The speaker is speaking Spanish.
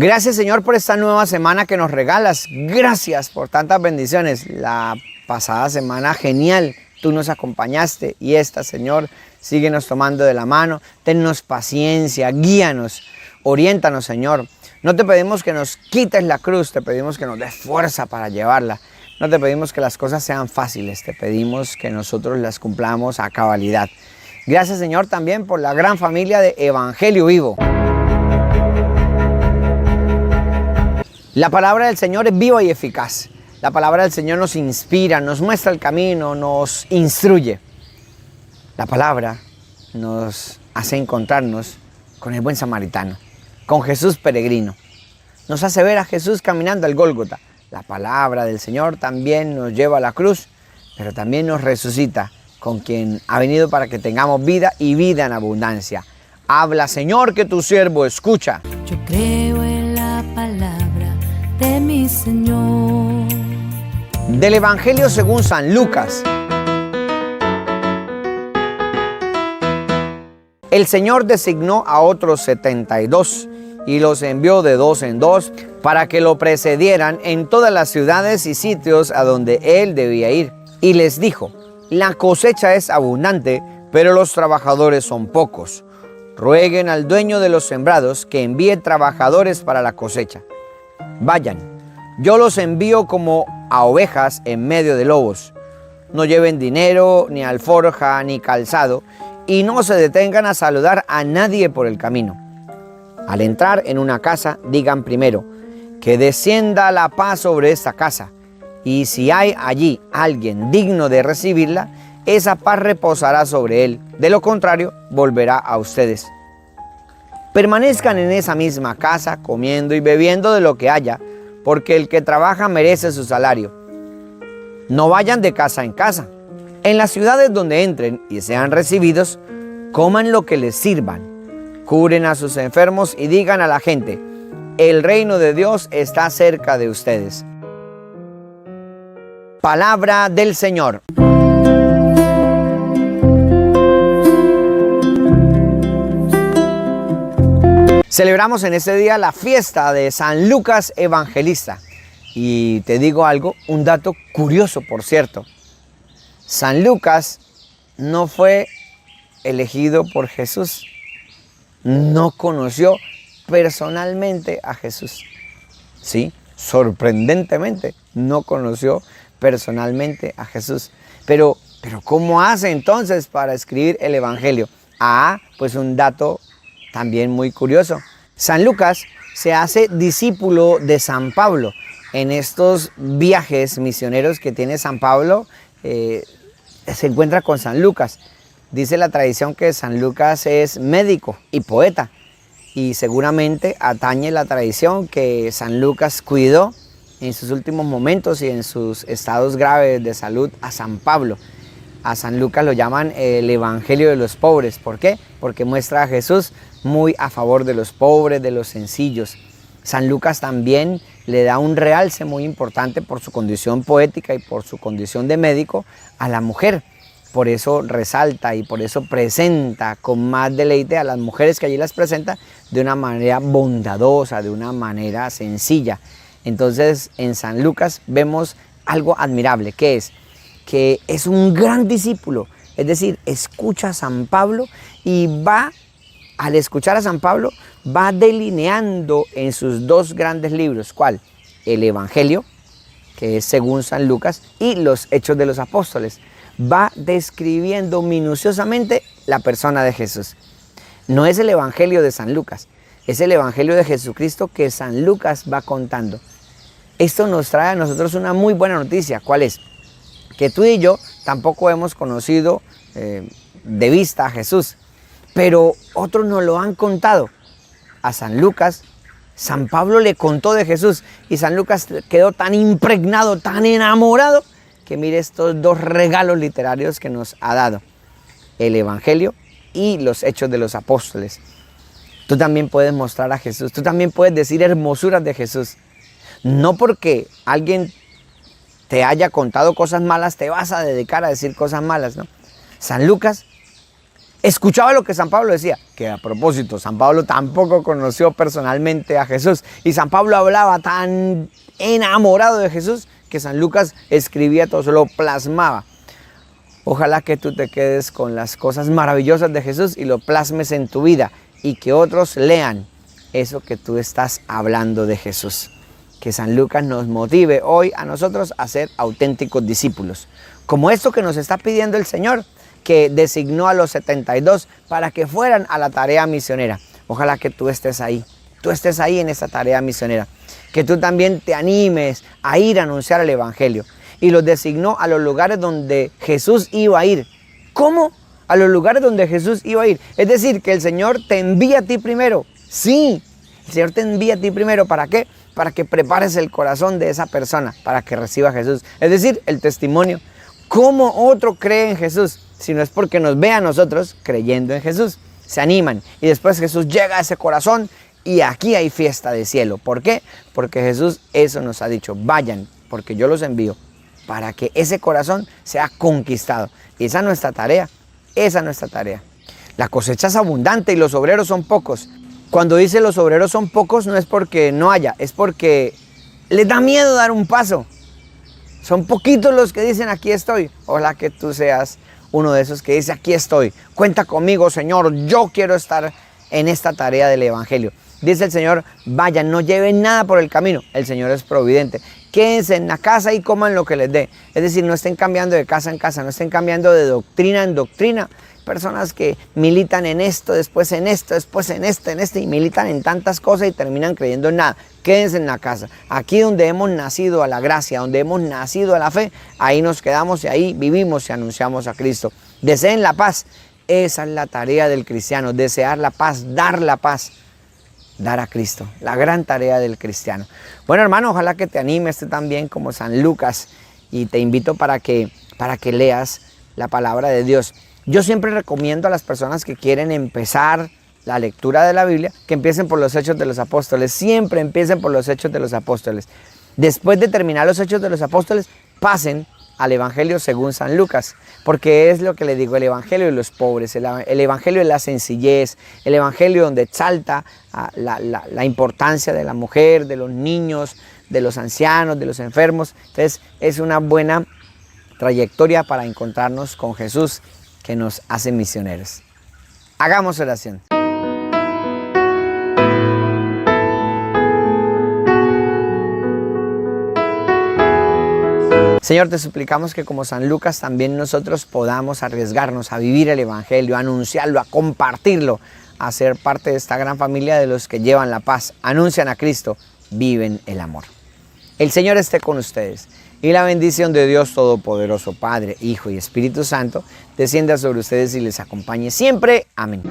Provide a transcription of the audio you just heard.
Gracias, Señor, por esta nueva semana que nos regalas. Gracias por tantas bendiciones. La pasada semana, genial, tú nos acompañaste y esta, Señor, síguenos tomando de la mano. Tennos paciencia, guíanos, oriéntanos, Señor. No te pedimos que nos quites la cruz, te pedimos que nos des fuerza para llevarla. No te pedimos que las cosas sean fáciles, te pedimos que nosotros las cumplamos a cabalidad. Gracias, Señor, también por la gran familia de Evangelio Vivo. La palabra del Señor es viva y eficaz. La palabra del Señor nos inspira, nos muestra el camino, nos instruye. La palabra nos hace encontrarnos con el buen samaritano, con Jesús peregrino. Nos hace ver a Jesús caminando al Gólgota. La palabra del Señor también nos lleva a la cruz, pero también nos resucita con quien ha venido para que tengamos vida y vida en abundancia. Habla, Señor, que tu siervo escucha. Yo creo en la palabra de mi Señor. Del Evangelio según San Lucas. El Señor designó a otros 72 y los envió de dos en dos para que lo precedieran en todas las ciudades y sitios a donde Él debía ir. Y les dijo: la cosecha es abundante, pero los trabajadores son pocos. Rueguen al dueño de los sembrados que envíe trabajadores para la cosecha. Vayan, yo los envío como a ovejas en medio de lobos. No lleven dinero, ni alforja, ni calzado, y no se detengan a saludar a nadie por el camino. Al entrar en una casa, digan primero: que descienda la paz sobre esta casa, y si hay allí alguien digno de recibirla, esa paz reposará sobre él. De lo contrario, volverá a ustedes. Permanezcan en esa misma casa, comiendo y bebiendo de lo que haya, porque el que trabaja merece su salario. No vayan de casa en casa. En las ciudades donde entren y sean recibidos, coman lo que les sirvan. Curen a sus enfermos y digan a la gente: el reino de Dios está cerca de ustedes. Palabra del Señor. Celebramos en este día la fiesta de San Lucas Evangelista. Y te digo algo, un dato curioso, por cierto. San Lucas no fue elegido por Jesús. No conoció personalmente a Jesús. Sí, sorprendentemente, no conoció personalmente a Jesús. Pero ¿cómo hace entonces para escribir el Evangelio? Pues un dato también muy curioso. San Lucas se hace discípulo de San Pablo. En estos viajes misioneros que tiene San Pablo, se encuentra con San Lucas. Dice la tradición que San Lucas es médico y poeta. Y seguramente atañe la tradición que San Lucas cuidó en sus últimos momentos y en sus estados graves de salud a San Pablo. A San Lucas lo llaman el Evangelio de los pobres. ¿Por qué? Porque muestra a Jesús muy a favor de los pobres, de los sencillos. San Lucas también le da un realce muy importante por su condición poética y por su condición de médico a la mujer. Por eso resalta y por eso presenta con más deleite a las mujeres que allí las presenta de una manera bondadosa, de una manera sencilla. Entonces en San Lucas vemos algo admirable, que es un gran discípulo, es decir, escucha a San Pablo y al escuchar a San Pablo, va delineando en sus dos grandes libros. ¿Cuál? El Evangelio, que es según San Lucas, y los Hechos de los Apóstoles. Va describiendo minuciosamente la persona de Jesús. No es el Evangelio de San Lucas, es el Evangelio de Jesucristo que San Lucas va contando. Esto nos trae a nosotros una muy buena noticia. ¿Cuál es? Que tú y yo tampoco hemos conocido de vista a Jesús, pero otros nos lo han contado. A San Lucas, San Pablo le contó de Jesús y San Lucas quedó tan impregnado, tan enamorado, que mire estos dos regalos literarios que nos ha dado: el Evangelio y los Hechos de los Apóstoles. Tú también puedes mostrar a Jesús, tú también puedes decir hermosuras de Jesús. No porque alguien te haya contado cosas malas, te vas a dedicar a decir cosas malas, ¿no? San Lucas escuchaba lo que San Pablo decía, que a propósito, San Pablo tampoco conoció personalmente a Jesús, y San Pablo hablaba tan enamorado de Jesús que San Lucas escribía todo, se lo plasmaba. Ojalá que tú te quedes con las cosas maravillosas de Jesús y lo plasmes en tu vida y que otros lean eso que tú estás hablando de Jesús. Que San Lucas nos motive hoy a nosotros a ser auténticos discípulos, como esto que nos está pidiendo el Señor, que designó a los 72 para que fueran a la tarea misionera. Ojalá que tú estés ahí en esa tarea misionera, que tú también te animes a ir a anunciar el Evangelio. Y los designó a los lugares donde Jesús iba a ir. ¿Cómo? A los lugares donde Jesús iba a ir. Es decir, que el Señor te envía a ti primero. Sí, el Señor te envía a ti primero. ¿Para qué? Para que prepares el corazón de esa persona, para que reciba a Jesús. Es decir, el testimonio. ¿Cómo otro cree en Jesús? Si no es porque nos ve a nosotros creyendo en Jesús. Se animan y después Jesús llega a ese corazón y aquí hay fiesta de cielo. ¿Por qué? Porque Jesús eso nos ha dicho. Vayan, porque yo los envío para que ese corazón sea conquistado. Y esa es nuestra tarea. Esa es nuestra tarea. La cosecha es abundante y los obreros son pocos. Cuando dice los obreros son pocos no es porque no haya, es porque les da miedo dar un paso. Son poquitos los que dicen aquí estoy. Ojalá que tú seas uno de esos que dice aquí estoy. Cuenta conmigo, Señor, yo quiero estar en esta tarea del Evangelio. Dice el Señor, vayan, no lleven nada por el camino. El Señor es providente. Quédense en la casa y coman lo que les dé. Es decir, no estén cambiando de casa en casa, no estén cambiando de doctrina en doctrina. Personas que militan en esto, después en esto, después en esto, y militan en tantas cosas y terminan creyendo en nada. Quédense en la casa. Aquí donde hemos nacido a la gracia, donde hemos nacido a la fe, ahí nos quedamos y ahí vivimos y anunciamos a Cristo. Deseen la paz. Esa es la tarea del cristiano, desear la paz, dar la paz. Dar a Cristo, la gran tarea del cristiano. Bueno, hermano, ojalá que te animes tú también como San Lucas y te invito para que leas la palabra de Dios. Yo siempre recomiendo a las personas que quieren empezar la lectura de la Biblia que empiecen por los Hechos de los Apóstoles. Siempre empiecen por los Hechos de los Apóstoles. Después de terminar los Hechos de los Apóstoles, pasen al Evangelio según San Lucas, porque es lo que le digo, el Evangelio de los pobres, el Evangelio de la sencillez, el Evangelio donde exalta la importancia de la mujer, de los niños, de los ancianos, de los enfermos. Entonces es una buena trayectoria para encontrarnos con Jesús que nos hace misioneros. Hagamos oración. Señor, te suplicamos que como San Lucas también nosotros podamos arriesgarnos a vivir el Evangelio, a anunciarlo, a compartirlo, a ser parte de esta gran familia de los que llevan la paz, anuncian a Cristo, viven el amor. El Señor esté con ustedes y la bendición de Dios Todopoderoso, Padre, Hijo y Espíritu Santo, descienda sobre ustedes y les acompañe siempre. Amén.